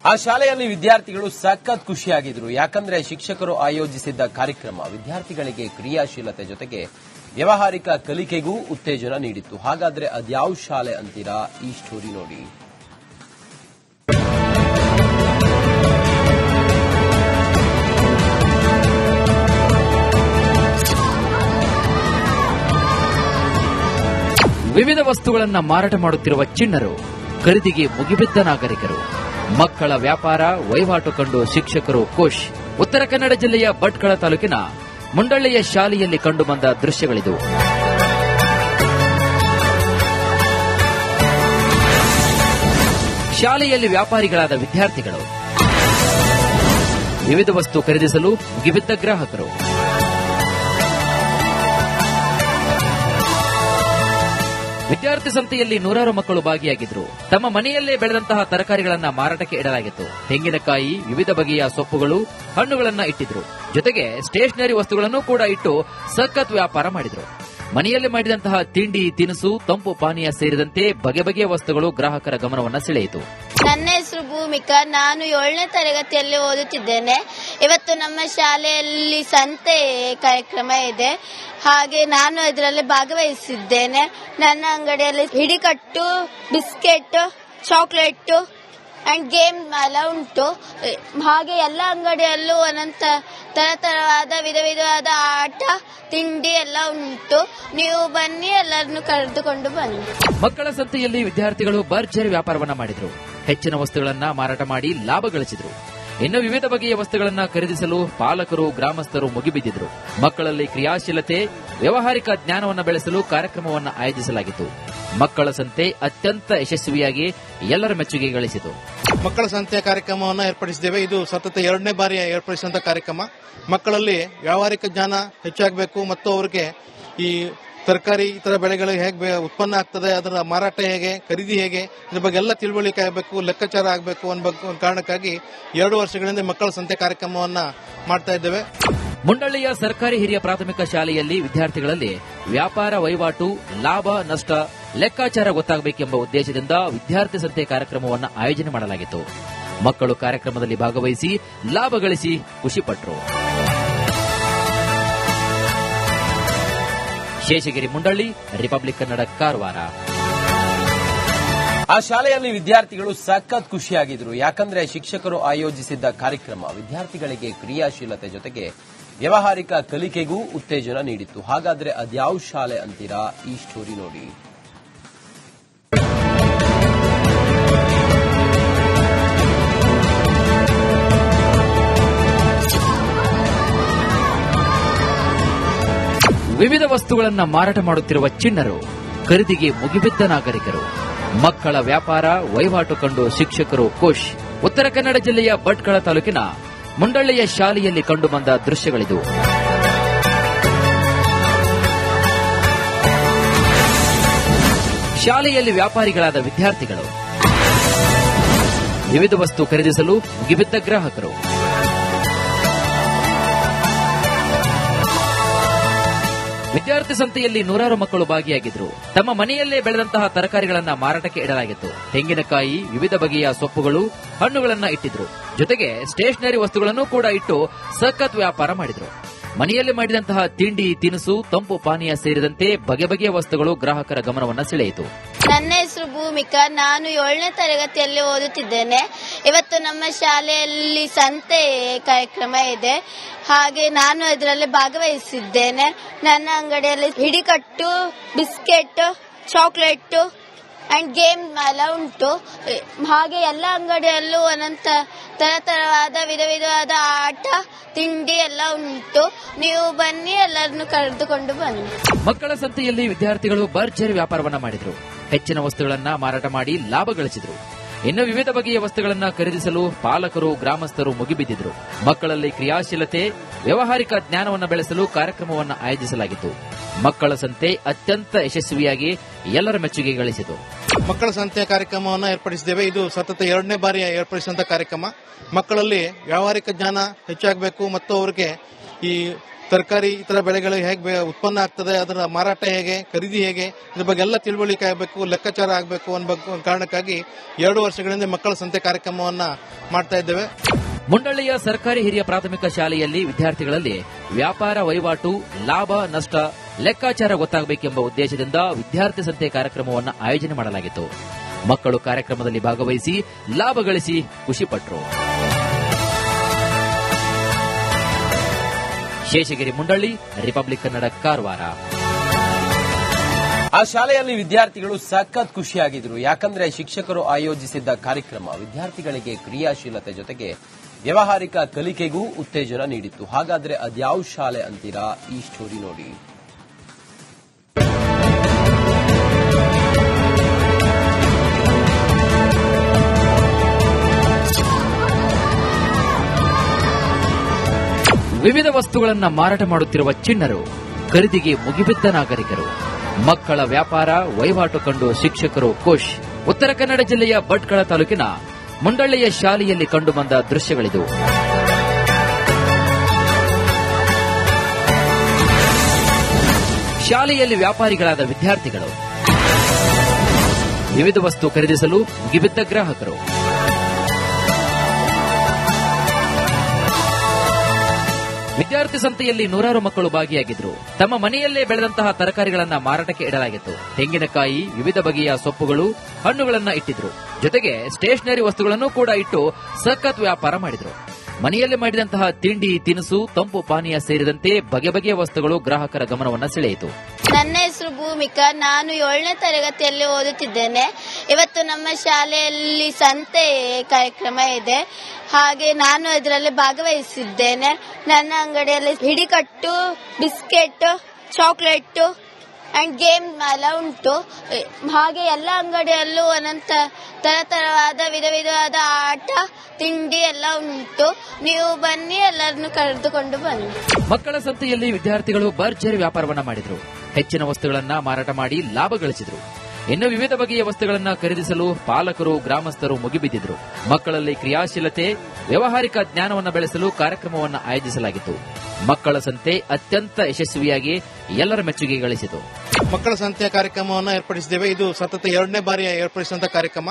ಆ ಶಾಲೆಯಲ್ಲಿ ವಿದ್ಯಾರ್ಥಿಗಳು ಸಖತ್ ಖುಷಿಯಾಗಿದ್ರು. ಯಾಕಂದ್ರೆ ಶಿಕ್ಷಕರು ಆಯೋಜಿಸಿದ್ದ ಕಾರ್ಯಕ್ರಮ ವಿದ್ಯಾರ್ಥಿಗಳಿಗೆ ಕ್ರಿಯಾಶೀಲತೆ ಜೊತೆಗೆ ವ್ಯಾವಹಾರಿಕ ಕಲಿಕೆಗೂ ಉತ್ತೇಜನ ನೀಡಿತ್ತು. ಹಾಗಾದ್ರೆ ಅದ್ಯಾವ ಶಾಲೆ ಅಂತೀರಾ? ಈ ಸ್ಟೋರಿ ನೋಡಿ. ವಿವಿಧ ವಸ್ತುಗಳನ್ನು ಮಾರಾಟ ಮಾಡುತ್ತಿರುವ ಚಿಣ್ಣರು, ಖರೀದಿಗೆ ಮುಗಿಬಿದ್ದ ನಾಗರಿಕರು, ಮಕ್ಕಳ ವ್ಯಾಪಾರ ವಹಿವಾಟು ಕಂಡು ಶಿಕ್ಷಕರು ಖುಷ್. ಉತ್ತರ ಕನ್ನಡ ಜಿಲ್ಲೆಯ ಭಟ್ಕಳ ತಾಲೂಕಿನ ಮುಂಡಳ್ಳಿಯ ಶಾಲೆಯಲ್ಲಿ ಕಂಡುಬಂದ ದೃಶ್ಯಗಳಿದು. ಶಾಲೆಯಲ್ಲಿ ವ್ಯಾಪಾರಿಗಳಾದ ವಿದ್ಯಾರ್ಥಿಗಳು, ವಿವಿಧ ವಸ್ತು ಖರೀದಿಸಲು ಮುಗಿಬಿದ್ದ ಗ್ರಾಹಕರು. ವಿದ್ಯಾರ್ಥಿ ಸಂತೆಯಲ್ಲಿ ನೂರಾರು ಮಕ್ಕಳು ಭಾಗಿಯಾಗಿದ್ರು. ತಮ್ಮ ಮನೆಯಲ್ಲೇ ಬೆಳೆದಂತಹ ತರಕಾರಿಗಳನ್ನ ಮಾರಾಟಕ್ಕೆ ಇಡಲಾಗಿತ್ತು. ತೆಂಗಿನಕಾಯಿ, ವಿವಿಧ ಬಗೆಯ ಸೊಪ್ಪುಗಳು, ಹಣ್ಣುಗಳನ್ನ ಇಟ್ಟಿದ್ರು. ಜೊತೆಗೆ ಸ್ಟೇಷನರಿ ವಸ್ತುಗಳನ್ನು ಕೂಡ ಇಟ್ಟು ಸಖತ್ ವ್ಯಾಪಾರ ಮಾಡಿದ್ರು. ಮನೆಯಲ್ಲಿ ಮಾಡಿದಂತಹ ತಿಂಡಿ, ತಿನಿಸು, ತಂಪು ಪಾನೀಯ ಸೇರಿದಂತೆ ಬಗೆ ಬಗೆಯ ವಸ್ತುಗಳು ಗ್ರಾಹಕರ ಗಮನವನ್ನ ಸೆಳೆಯಿತು. ನನ್ನ ಹೆಸರು ಭೂಮಿಕಾ. ನಾನು 7ನೇ ತರಗತಿಯಲ್ಲಿ ಓದುತ್ತಿದ್ದೇನೆ. ಇವತ್ತು ನಮ್ಮ ಶಾಲೆಯಲ್ಲಿ ಸಂತೆ ಕಾರ್ಯಕ್ರಮ ಇದೆ. ಹಾಗೆ ನಾನು ಇದರಲ್ಲಿ ಭಾಗವಹಿಸಿದ್ದೇನೆ. ನನ್ನ ಅಂಗಡಿಯಲ್ಲಿ ಹಿಡಿಕಟ್ಟು, ಬಿಸ್ಕೆಟ್, ಚಾಕ್ಲೇಟ್ ಅಂಡ್ ಗೇಮ್ ಎಲ್ಲ ಉಂಟು. ಹಾಗೆ ಎಲ್ಲ ಅಂಗಡಿಯಲ್ಲೂ ಒಂದೊಂದು ತರತರವಾದ ವಿಧ ವಿಧವಾದ ಆಟ, ತಿಂಡಿ ಎಲ್ಲ ಉಂಟು. ನೀವು ಬನ್ನಿ, ಎಲ್ಲರನ್ನು ಕರೆದುಕೊಂಡು ಬನ್ನಿ. ಮಕ್ಕಳ ಸಂತೆಯಲ್ಲಿ ವಿದ್ಯಾರ್ಥಿಗಳು ಭರ್ಜರಿ ವ್ಯಾಪಾರವನ್ನ ಮಾಡಿದ್ರು. ಹೆಚ್ಚಿನ ವಸ್ತುಗಳನ್ನ ಮಾರಾಟ ಮಾಡಿ ಲಾಭ ಗಳಿಸಿದ್ರು. ಇನ್ನು ವಿವಿಧ ಬಗೆಯ ವಸ್ತುಗಳನ್ನ ಖರೀದಿಸಲು ಪಾಲಕರು, ಗ್ರಾಮಸ್ಥರು ಮುಗಿಬಿದ್ದಿದ್ರು. ಮಕ್ಕಳಲ್ಲಿ ಕ್ರಿಯಾಶೀಲತೆ, ವ್ಯಾವಹಾರಿಕ ಜ್ಞಾನವನ್ನು ಬೆಳೆಸಲು ಕಾರ್ಯಕ್ರಮವನ್ನು ಆಯೋಜಿಸಲಾಗಿತ್ತು. ಮಕ್ಕಳ ಸಂತೆ ಅತ್ಯಂತ ಯಶಸ್ವಿಯಾಗಿ ಎಲ್ಲರ ಮೆಚ್ಚುಗೆ ಗಳಿಸಿತು. ಮಕ್ಕಳ ಸಂತೆ ಕಾರ್ಯಕ್ರಮವನ್ನು ಏರ್ಪಡಿಸಿದ್ದೇವೆ. ಇದು ಸತತ 2ನೇ ಬಾರಿ ಏರ್ಪಡಿಸಿದಂತಹ ಕಾರ್ಯಕ್ರಮ. ಮಕ್ಕಳಲ್ಲಿ ವ್ಯಾವಹಾರಿಕ ಜ್ಞಾನ ಹೆಚ್ಚಾಗಬೇಕು ಮತ್ತು ಅವರಿಗೆ ಈ ತರಕಾರಿ, ಇತರ ಬೆಳೆಗಳು ಹೇಗೆ ಉತ್ಪನ್ನ ಆಗ್ತದೆ, ಅದರ ಮಾರಾಟ ಹೇಗೆ, ಖರೀದಿ ಹೇಗೆ, ಇದ್ರ ಬಗ್ಗೆ ಎಲ್ಲ ತಿಳುವಳಿಕೆ ಆಗಬೇಕು, ಲೆಕ್ಕಾಚಾರ ಆಗಬೇಕು ಅನ್ನೋ ಕಾರಣಕ್ಕಾಗಿ 2 ವರ್ಷಗಳಿಂದ ಮಕ್ಕಳ ಸಂತೆ ಕಾರ್ಯಕ್ರಮವನ್ನ ಮಾಡ್ತಾ ಇದ್ದೇವೆ. ಮುಂಡಳ್ಳಿಯ ಸರ್ಕಾರಿ ಹಿರಿಯ ಪ್ರಾಥಮಿಕ ಶಾಲೆಯಲ್ಲಿ ವಿದ್ಯಾರ್ಥಿಗಳಲ್ಲಿ ವ್ಯಾಪಾರ ವಹಿವಾಟು, ಲಾಭ ನಷ್ಟ ಲೆಕ್ಕಾಚಾರ ಗೊತ್ತಾಗಬೇಕೆಂಬ ಉದ್ದೇಶದಿಂದ ವಿದ್ಯಾರ್ಥಿ ಸಂತೆ ಕಾರ್ಯಕ್ರಮವನ್ನು ಆಯೋಜನೆ ಮಾಡಲಾಗಿತ್ತು. ಮಕ್ಕಳು ಕಾರ್ಯಕ್ರಮದಲ್ಲಿ ಭಾಗವಹಿಸಿ ಲಾಭ ಗಳಿಸಿ ಖುಷಿಪಟ್ಟರು. ಶೇಷಗಿರಿ ಮುಂಡಳ್ಳಿ, ರಿಪಬ್ಲಿಕ್ ಕನ್ನಡ, ಕಾರವಾರ. ಆ ಶಾಲೆಯಲ್ಲಿ ವಿದ್ಯಾರ್ಥಿಗಳು ಸಖತ್ ಖುಷಿಯಾಗಿದ್ರು. ಯಾಕಂದ್ರೆ ಶಿಕ್ಷಕರು ಆಯೋಜಿಸಿದ್ದ ಕಾರ್ಯಕ್ರಮ ವಿದ್ಯಾರ್ಥಿಗಳಿಗೆ ಕ್ರಿಯಾಶೀಲತೆ ಜೊತೆಗೆ ವ್ಯಾವಹಾರಿಕ ಕಲಿಕೆಗೂ ಉತ್ತೇಜನ ನೀಡಿತ್ತು. ಹಾಗಾದ್ರೆ ಅದ್ಯಾವ ಶಾಲೆ ಅಂತೀರಾ? ಈ ಸ್ಟೋರಿ ನೋಡಿ. ವಿವಿಧ ವಸ್ತುಗಳನ್ನು ಮಾರಾಟ ಮಾಡುತ್ತಿರುವ ಚಿಣ್ಣರು, ಖರೀದಿಗೆ ಮುಗಿಬಿದ್ದ ನಾಗರಿಕರು, ಮಕ್ಕಳ ವ್ಯಾಪಾರ ವಹಿವಾಟು ಕಂಡು ಶಿಕ್ಷಕರು ಖುಷ್. ಉತ್ತರ ಕನ್ನಡ ಜಿಲ್ಲೆಯ ಭಟ್ಕಳ ತಾಲೂಕಿನ ಮುಂಡಳ್ಳಿಯ ಶಾಲೆಯಲ್ಲಿ ಕಂಡುಬಂದ ದೃಶ್ಯಗಳಿದು. ಶಾಲೆಯಲ್ಲಿ ವ್ಯಾಪಾರಿಗಳಾದ ವಿದ್ಯಾರ್ಥಿಗಳು, ವಿವಿಧ ವಸ್ತು ಖರೀದಿಸಲು ಮುಗಿಬಿದ್ದ ಗ್ರಾಹಕರು. ವಿದ್ಯಾರ್ಥಿ ಸಂತೆಯಲ್ಲಿ ನೂರಾರು ಮಕ್ಕಳು ಭಾಗಿಯಾಗಿದ್ರು. ತಮ್ಮ ಮನೆಯಲ್ಲೇ ಬೆಳೆದಂತಹ ತರಕಾರಿಗಳನ್ನ ಮಾರಾಟಕ್ಕೆ ಇಡಲಾಗಿತ್ತು. ತೆಂಗಿನಕಾಯಿ, ವಿವಿಧ ಬಗೆಯ ಸೊಪ್ಪುಗಳು, ಹಣ್ಣುಗಳನ್ನ ಇಟ್ಟಿದ್ರು. ಜೊತೆಗೆ ಸ್ಟೇಷನರಿ ವಸ್ತುಗಳನ್ನು ಕೂಡ ಇಟ್ಟು ಸಖತ್ ವ್ಯಾಪಾರ ಮಾಡಿದ್ರು. ಮನೆಯಲ್ಲಿ ಮಾಡಿದಂತಹ ತಿಂಡಿ, ತಿನಿಸು, ತಂಪು ಪಾನೀಯ ಸೇರಿದಂತೆ ಬಗೆ ಬಗೆಯ ವಸ್ತುಗಳು ಗ್ರಾಹಕರ ಗಮನವನ್ನ ಸೆಳೆಯಿತು. ನನ್ನ ಹೆಸರು ಭೂಮಿಕಾ. ನಾನು 7ನೇ ತರಗತಿಯಲ್ಲಿ ಓದುತ್ತಿದ್ದೇನೆ. ಇವತ್ತು ನಮ್ಮ ಶಾಲೆಯಲ್ಲಿ ಸಂತೆ ಕಾರ್ಯಕ್ರಮ ಇದೆ. ಹಾಗೆ ನಾನು ಇದರಲ್ಲಿ ಭಾಗವಹಿಸಿದ್ದೇನೆ. ನನ್ನ ಅಂಗಡಿಯಲ್ಲಿ ಹಿಡಿಕಟ್ಟು, ಬಿಸ್ಕೆಟ್, ಚಾಕ್ಲೇಟ್ ಅಂಡ್ ಗೇಮ್ ಎಲ್ಲ ಉಂಟು. ಹಾಗೆ ಎಲ್ಲ ಅಂಗಡಿಯಲ್ಲೂ ಒಂದೊಂದು ತರತರವಾದ ವಿಧ ವಿಧವಾದ ಆಟ, ತಿಂಡಿ ಎಲ್ಲ ಉಂಟು. ನೀವು ಬನ್ನಿ, ಎಲ್ಲರನ್ನು ಕರೆದುಕೊಂಡು ಬನ್ನಿ. ಮಕ್ಕಳ ಸಂತೆಯಲ್ಲಿ ವಿದ್ಯಾರ್ಥಿಗಳು ಭರ್ಜರಿ ವ್ಯಾಪಾರವನ್ನ ಮಾಡಿದ್ರು. ಹೆಚ್ಚಿನ ವಸ್ತುಗಳನ್ನ ಮಾರಾಟ ಮಾಡಿ ಲಾಭ ಗಳಿಸಿದ್ರು. ಇನ್ನು ವಿವಿಧ ಬಗೆಯ ವಸ್ತುಗಳನ್ನ ಖರೀದಿಸಲು ಪಾಲಕರು, ಗ್ರಾಮಸ್ಥರು ಮುಗಿಬಿದ್ದಿದ್ರು. ಮಕ್ಕಳಲ್ಲಿ ಕ್ರಿಯಾಶೀಲತೆ, ವ್ಯಾವಹಾರಿಕ ಜ್ಞಾನವನ್ನು ಬೆಳೆಸಲು ಕಾರ್ಯಕ್ರಮವನ್ನು ಆಯೋಜಿಸಲಾಗಿತ್ತು. ಮಕ್ಕಳ ಸಂತೆ ಅತ್ಯಂತ ಯಶಸ್ವಿಯಾಗಿ ಎಲ್ಲರ ಮೆಚ್ಚುಗೆ ಗಳಿಸಿತು. ಮಕ್ಕಳ ಸಂತೆ ಕಾರ್ಯಕ್ರಮವನ್ನು ಏರ್ಪಡಿಸಿದ್ದೇವೆ. ಇದು ಸತತ 2ನೇ ಬಾರಿ ಏರ್ಪಡಿಸಿದಂತಹ ಕಾರ್ಯಕ್ರಮ. ಮಕ್ಕಳಲ್ಲಿ ವ್ಯಾವಹಾರಿಕ ಜ್ಞಾನ ಹೆಚ್ಚಾಗಬೇಕು ಮತ್ತು ಅವರಿಗೆ ಈ ತರಕಾರಿ ಇತರ ಬೆಳೆಗಳು ಹೇಗೆ ಉತ್ಪನ್ನ ಆಗ್ತದೆ, ಅದರ ಮಾರಾಟ ಹೇಗೆ, ಖರೀದಿ ಹೇಗೆ, ಇದ್ರ ಬಗ್ಗೆ ಎಲ್ಲ ತಿಳುವಳಿಕೆ ಆಗಬೇಕು, ಲೆಕ್ಕಾಚಾರ ಆಗಬೇಕು ಅನ್ನೋ ಕಾರಣಕ್ಕಾಗಿ 2 ವರ್ಷಗಳಿಂದ ಮಕ್ಕಳ ಸಂತೆ ಕಾರ್ಯಕ್ರಮವನ್ನ ಮಾಡ್ತಾ ಇದ್ದೇವೆ. ಮುಂಡಳ್ಳಿಯ ಸರ್ಕಾರಿ ಹಿರಿಯ ಪ್ರಾಥಮಿಕ ಶಾಲೆಯಲ್ಲಿ ವಿದ್ಯಾರ್ಥಿಗಳಲ್ಲಿ ವ್ಯಾಪಾರ ವಹಿವಾಟು, ಲಾಭ ನಷ್ಟ, ಲೆಕ್ಕಾಚಾರ ಗೊತ್ತಾಗಬೇಕೆಂಬ ಉದ್ದೇಶದಿಂದ ವಿದ್ಯಾರ್ಥಿ ಸಂತೆ ಕಾರ್ಯಕ್ರಮವನ್ನು ಆಯೋಜನೆ ಮಾಡಲಾಗಿತ್ತು. ಮಕ್ಕಳು ಕಾರ್ಯಕ್ರಮದಲ್ಲಿ ಭಾಗವಹಿಸಿ ಲಾಭ ಗಳಿಸಿ ಖುಷಿಪಟ್ಟರು. ಶೇಷಗಿರಿ ಮುಂಡಳ್ಳಿ, ರಿಪಬ್ಲಿಕ್ ಕನ್ನಡ, ಕಾರವಾರ. ಆ ಶಾಲೆಯಲ್ಲಿ ವಿದ್ಯಾರ್ಥಿಗಳು ಸಖತ್ ಖುಷಿಯಾಗಿದ್ರು. ಯಾಕಂದ್ರೆ ಶಿಕ್ಷಕರು ಆಯೋಜಿಸಿದ್ದ ಕಾರ್ಯಕ್ರಮ ವಿದ್ಯಾರ್ಥಿಗಳಿಗೆ ಕ್ರಿಯಾಶೀಲತೆ ಜೊತೆಗೆ ವ್ಯಾವಹಾರಿಕ ಕಲಿಕೆಗೂ ಉತ್ತೇಜನ ನೀಡಿತ್ತು. ಹಾಗಾದ್ರೆ ಅದ್ಯಾವ ಶಾಲೆ ಅಂತೀರಾ? ಈ ಸ್ಟೋರಿ ನೋಡಿ. ವಿವಿಧ ವಸ್ತುಗಳನ್ನು ಮಾರಾಟ ಮಾಡುತ್ತಿರುವ ಚಿಣ್ಣರು, ಖರೀದಿಗೆ ಮುಗಿಬಿದ್ದ ನಾಗರಿಕರು, ಮಕ್ಕಳ ವ್ಯಾಪಾರ ವಹಿವಾಟು ಕಂಡು ಶಿಕ್ಷಕರು ಖುಷ್. ಉತ್ತರ ಕನ್ನಡ ಜಿಲ್ಲೆಯ ಭಟ್ಕಳ ತಾಲೂಕಿನ ಮುಂಡಳ್ಳಿಯ ಶಾಲೆಯಲ್ಲಿ ಕಂಡುಬಂದ ದೃಶ್ಯಗಳಿದು. ಶಾಲೆಯಲ್ಲಿ ವ್ಯಾಪಾರಿಗಳಾದ ವಿದ್ಯಾರ್ಥಿಗಳು, ವಿವಿಧ ವಸ್ತು ಖರೀದಿಸಲು ಮುಗಿಬಿದ್ದ ಗ್ರಾಹಕರು. ವಿದ್ಯಾರ್ಥಿ ಸಂತೆಯಲ್ಲಿ ನೂರಾರು ಮಕ್ಕಳು ಭಾಗಿಯಾಗಿದ್ರು. ತಮ್ಮ ಮನೆಯಲ್ಲೇ ಬೆಳೆದಂತಹ ತರಕಾರಿಗಳನ್ನ ಮಾರಾಟಕ್ಕೆ ಇಡಲಾಗಿತ್ತು. ತೆಂಗಿನಕಾಯಿ, ವಿವಿಧ ಬಗೆಯ ಸೊಪ್ಪುಗಳು, ಹಣ್ಣುಗಳನ್ನ ಇಟ್ಟಿದ್ರು. ಜೊತೆಗೆ ಸ್ಟೇಷನರಿ ವಸ್ತುಗಳನ್ನು ಕೂಡ ಇಟ್ಟು ಸಖತ್ ವ್ಯಾಪಾರ ಮಾಡಿದ್ರು. ಮನೆಯಲ್ಲೇ ಮಾಡಿದಂತಹ ತಿಂಡಿ, ತಿನಿಸು, ತಂಪು ಪಾನೀಯ ಸೇರಿದಂತೆ ಬಗೆ ಬಗೆಯ ವಸ್ತುಗಳು ಗ್ರಾಹಕರ ಗಮನವನ್ನು ಸೆಳೆಯಿತು. ನನ್ನ ಹೆಸರು ಭೂಮಿಕಾ, ನಾನು 7ನೇ ತರಗತಿಯಲ್ಲಿ ಓದುತ್ತಿದ್ದೇನೆ. ಇವತ್ತು ನಮ್ಮ ಶಾಲೆಯಲ್ಲಿ ಸಂತೆ ಕಾರ್ಯಕ್ರಮ ಇದೆ, ಹಾಗೆ ನಾನು ಇದರಲ್ಲಿ ಭಾಗವಹಿಸಿದ್ದೇನೆ. ನನ್ನ ಅಂಗಡಿಯಲ್ಲಿ ಹಿಡಿಕಟ್ಟು, ಬಿಸ್ಕೆಟ್, ಚಾಕ್ಲೇಟ್ ಅಂಡ್ ಗೇಮ್ ಎಲ್ಲ ಉಂಟು. ಹಾಗೆ ಎಲ್ಲ ಅಂಗಡಿಯಲ್ಲೂ ಒಂದೊಂದು ತರತರವಾದ ವಿಧ ವಿಧವಾದ ಆಟ, ತಿಂಡಿ ಎಲ್ಲ ಉಂಟು. ನೀವು ಬನ್ನಿ, ಎಲ್ಲರನ್ನು ಕರೆದುಕೊಂಡು ಬನ್ನಿ. ಮಕ್ಕಳ ಸಂತೆಯಲ್ಲಿ ವಿದ್ಯಾರ್ಥಿಗಳು ಭರ್ಜರಿ ವ್ಯಾಪಾರವನ್ನ ಮಾಡಿದ್ರು. ಹೆಚ್ಚಿನ ವಸ್ತುಗಳನ್ನ ಮಾರಾಟ ಮಾಡಿ ಲಾಭ ಗಳಿಸಿದ್ರು. ಇನ್ನು ವಿವಿಧ ಬಗೆಯ ವಸ್ತುಗಳನ್ನ ಖರೀದಿಸಲು ಪಾಲಕರು, ಗ್ರಾಮಸ್ಥರು ಮುಗಿಬಿದ್ದಿದ್ರು. ಮಕ್ಕಳಲ್ಲಿ ಕ್ರಿಯಾಶೀಲತೆ, ವ್ಯಾವಹಾರಿಕ ಜ್ಞಾನವನ್ನು ಬೆಳೆಸಲು ಕಾರ್ಯಕ್ರಮವನ್ನು ಆಯೋಜಿಸಲಾಗಿತ್ತು. ಮಕ್ಕಳ ಸಂತೆ ಅತ್ಯಂತ ಯಶಸ್ವಿಯಾಗಿ ಎಲ್ಲರ ಮೆಚ್ಚುಗೆ ಗಳಿಸಿತು. ಮಕ್ಕಳ ಸಂತೆಯ ಕಾರ್ಯಕ್ರಮವನ್ನು ಏರ್ಪಡಿಸಿದ್ದೇವೆ. ಇದು ಸತತ 2ನೇ ಬಾರಿ ಏರ್ಪಡಿಸಿದಂತಹ ಕಾರ್ಯಕ್ರಮ.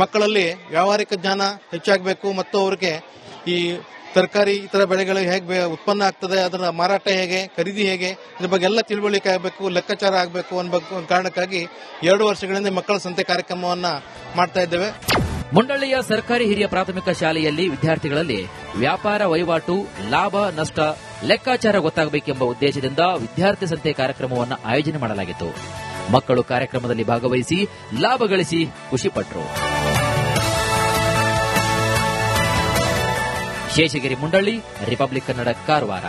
ಮಕ್ಕಳಲ್ಲಿ ವ್ಯಾವಹಾರಿಕ ಜ್ಞಾನ ಹೆಚ್ಚಾಗಬೇಕು ಮತ್ತು ಅವರಿಗೆ ಈ ತರಕಾರಿ ಇತರ ಬೆಳೆಗಳು ಹೇಗೆ ಉತ್ಪನ್ನ ಆಗ್ತದೆ, ಅದರ ಮಾರಾಟ ಹೇಗೆ, ಖರೀದಿ ಹೇಗೆ, ಇದ್ರ ಬಗ್ಗೆ ಎಲ್ಲ ತಿಳುವಳಿಕೆ ಆಗಬೇಕು, ಲೆಕ್ಕಾಚಾರ ಆಗಬೇಕು ಅನ್ನೋ ಕಾರಣಕ್ಕಾಗಿ 2 ವರ್ಷಗಳಿಂದ ಮಕ್ಕಳ ಸಂತೆ ಕಾರ್ಯಕ್ರಮವನ್ನ ಮಾಡ್ತಾ ಇದ್ದೇವೆ. ಮುಂಡಳ್ಳಿಯ ಸರ್ಕಾರಿ ಹಿರಿಯ ಪ್ರಾಥಮಿಕ ಶಾಲೆಯಲ್ಲಿ ವಿದ್ಯಾರ್ಥಿಗಳಲ್ಲಿ ವ್ಯಾಪಾರ ವಹಿವಾಟು, ಲಾಭ ನಷ್ಟ, ಲೆಕ್ಕಾಚಾರ ಗೊತ್ತಾಗಬೇಕೆಂಬ ಉದ್ದೇಶದಿಂದ ವಿದ್ಯಾರ್ಥಿ ಸಂತೆ ಕಾರ್ಯಕ್ರಮವನ್ನು ಆಯೋಜನೆ ಮಾಡಲಾಗಿತ್ತು. ಮಕ್ಕಳು ಕಾರ್ಯಕ್ರಮದಲ್ಲಿ ಭಾಗವಹಿಸಿ ಲಾಭ ಗಳಿಸಿ ಖುಷಿಪಟ್ಟರು. ಶೇಷಗಿರಿ ಮುಂಡಳ್ಳಿ, ರಿಪಬ್ಲಿಕ್ ಕನ್ನಡ, ಕಾರವಾರ.